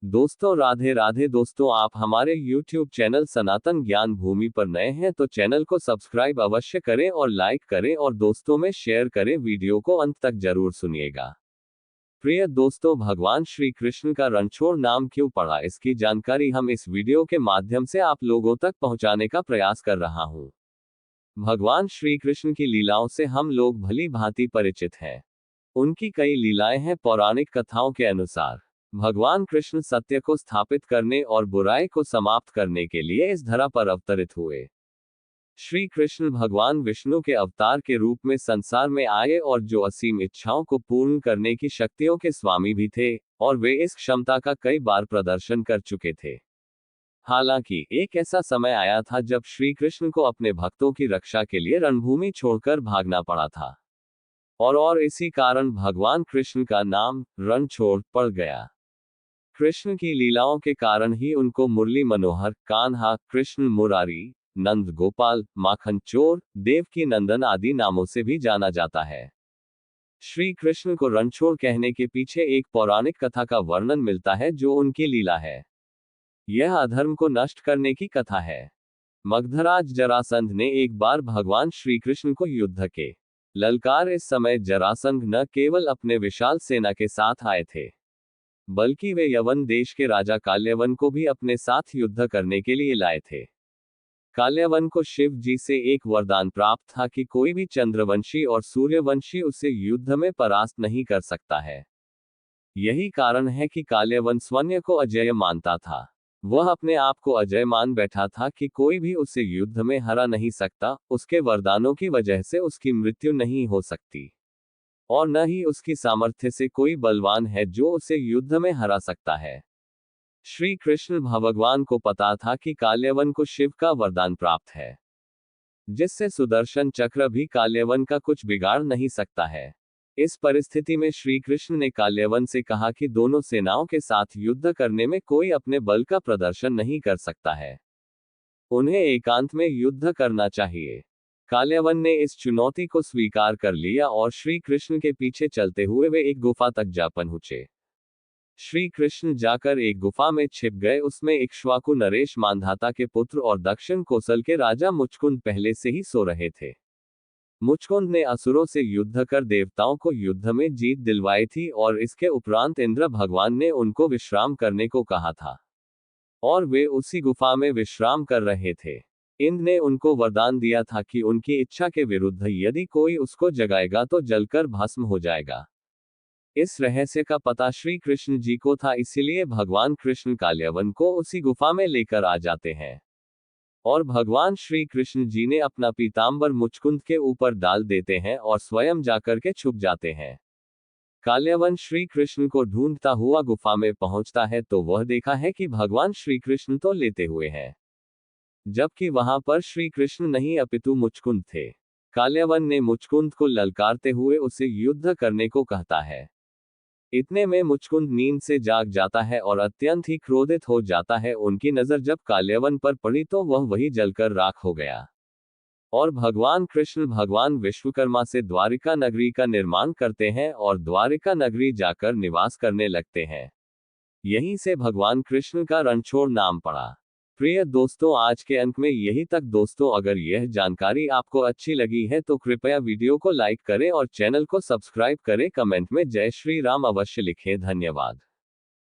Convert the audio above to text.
दोस्तों राधे राधे। दोस्तों आप हमारे YouTube चैनल सनातन ज्ञान भूमि पर नए हैं तो चैनल को सब्सक्राइब अवश्य करें और लाइक करें और दोस्तों में शेयर करें। वीडियो को अंत तक जरूर सुनिएगा। प्रिय दोस्तों, भगवान श्री कृष्ण का रणछोड़ नाम क्यों पड़ा, इसकी जानकारी हम इस वीडियो के माध्यम से आप लोगों तक पहुंचाने का प्रयास कर रहा हूं। भगवान श्री कृष्ण की लीलाओं से हम लोग भली भांति परिचित हैं। उनकी कई लीलाएं हैं। पौराणिक कथाओं के अनुसार भगवान कृष्ण सत्य को स्थापित करने और बुराई को समाप्त करने के लिए इस धरा पर अवतरित हुए। श्री कृष्ण भगवान विष्णु के अवतार के रूप में संसार में आए और जो असीम इच्छाओं को पूर्ण करने की शक्तियों के स्वामी भी थे, और वे इस क्षमता का कई बार प्रदर्शन कर चुके थे। हालांकि एक ऐसा समय आया था जब श्री कृष्ण को अपने भक्तों की रक्षा के लिए रणभूमि छोड़कर भागना पड़ा था, और इसी कारण भगवान कृष्ण का नाम रणछोड़ पड़ गया। कृष्ण की लीलाओं के कारण ही उनको मुरली मनोहर, कान्हा, कृष्ण मुरारी, नंद गोपाल, माखन चोर, देवकी नंदन आदि नामों से भी जाना जाता है। श्री कृष्ण को रणछोड़ कहने के पीछे एक पौराणिक कथा का वर्णन मिलता है जो उनकी लीला है। यह अधर्म को नष्ट करने की कथा है। मगधराज जरासंध ने एक बार भगवान श्री कृष्ण को युद्ध के ललकार। इस समय जरासंध न केवल अपने विशाल सेना के साथ आए थे, बल्कि वे यवन देश के राजा काल्यवन को भी अपने साथ युद्ध करने के लिए लाए थे। काल्यवन को शिव जी से एक वरदान प्राप्त था कि कोई भी चंद्रवंशी और सूर्यवंशी उसे युद्ध में परास्त नहीं कर सकता है। यही कारण है कि काल्यवन स्वयं को अजेय मानता था। वह अपने आप को अजय मान बैठा था कि कोई भी उसे युद्ध में हरा नहीं सकता। उसके वरदानों की वजह से उसकी मृत्यु नहीं हो सकती, और न ही उसकी सामर्थ्य से कोई बलवान है जो उसे युद्ध में हरा सकता है। श्री कृष्ण भगवान को पता था कि काल्यवन को शिव का वरदान प्राप्त है, जिससे सुदर्शन चक्र भी काल्यवन का कुछ बिगाड़ नहीं सकता है। इस परिस्थिति में श्री कृष्ण ने काल्यवन से कहा कि दोनों सेनाओं के साथ युद्ध करने में कोई अपने बल का प्रदर्शन नहीं कर सकता है। उन्हें एकांत में युद्ध करना चाहिए। काल्यवन ने इस चुनौती को स्वीकार कर लिया और श्री कृष्ण के पीछे चलते हुए वे एक गुफा तक जा पहुंचे। श्री कृष्ण जाकर एक गुफा में छिप गए। उसमें इक्ष्वाकु नरेश मांधाता के पुत्र और दक्षिण कोसल के राजा मुचकुंद पहले से ही सो रहे थे। मुचकुंद ने असुरों से युद्ध कर देवताओं को युद्ध में जीत दिलवाई थी, और इसके उपरांत इंद्र भगवान ने उनको विश्राम करने को कहा था, और वे उसी गुफा में विश्राम कर रहे थे। इंद्र ने उनको वरदान दिया था कि उनकी इच्छा के विरुद्ध यदि कोई उसको जगाएगा तो जलकर भस्म हो जाएगा। इस रहस्य का पता श्री कृष्ण जी को था, इसीलिए भगवान कृष्ण काल्यवन को उसी गुफा में लेकर आ जाते हैं, और भगवान श्री कृष्ण जी ने अपना पीतांबर मुचकुंद के ऊपर डाल देते हैं और स्वयं जाकर के छुप जाते हैं। काल्यवन श्री कृष्ण को ढूंढता हुआ गुफा में पहुंचता है तो वह देखा है कि भगवान श्री कृष्ण तो लेटे हुए हैं, जबकि वहां पर श्री कृष्ण नहीं अपितु मुचकुंद थे। काल्यवन ने मुचकुंद को ललकारते हुए उसे युद्ध करने को कहता है। इतने में मुचकुंद नींद से जाग जाता है और अत्यंत ही क्रोधित हो जाता है। उनकी नजर जब काल्यवन पर पड़ी तो वह वही जलकर राख हो गया, और भगवान कृष्ण भगवान विश्वकर्मा से द्वारिका नगरी का निर्माण करते हैं और द्वारिका नगरी जाकर निवास करने लगते हैं। यहीं से भगवान कृष्ण का रणछोड़ नाम पड़ा। प्रिय दोस्तों, आज के अंक में यही तक। दोस्तों, अगर यह जानकारी आपको अच्छी लगी है तो कृपया वीडियो को लाइक करें और चैनल को सब्सक्राइब करें। कमेंट में जय श्री राम अवश्य लिखें। धन्यवाद।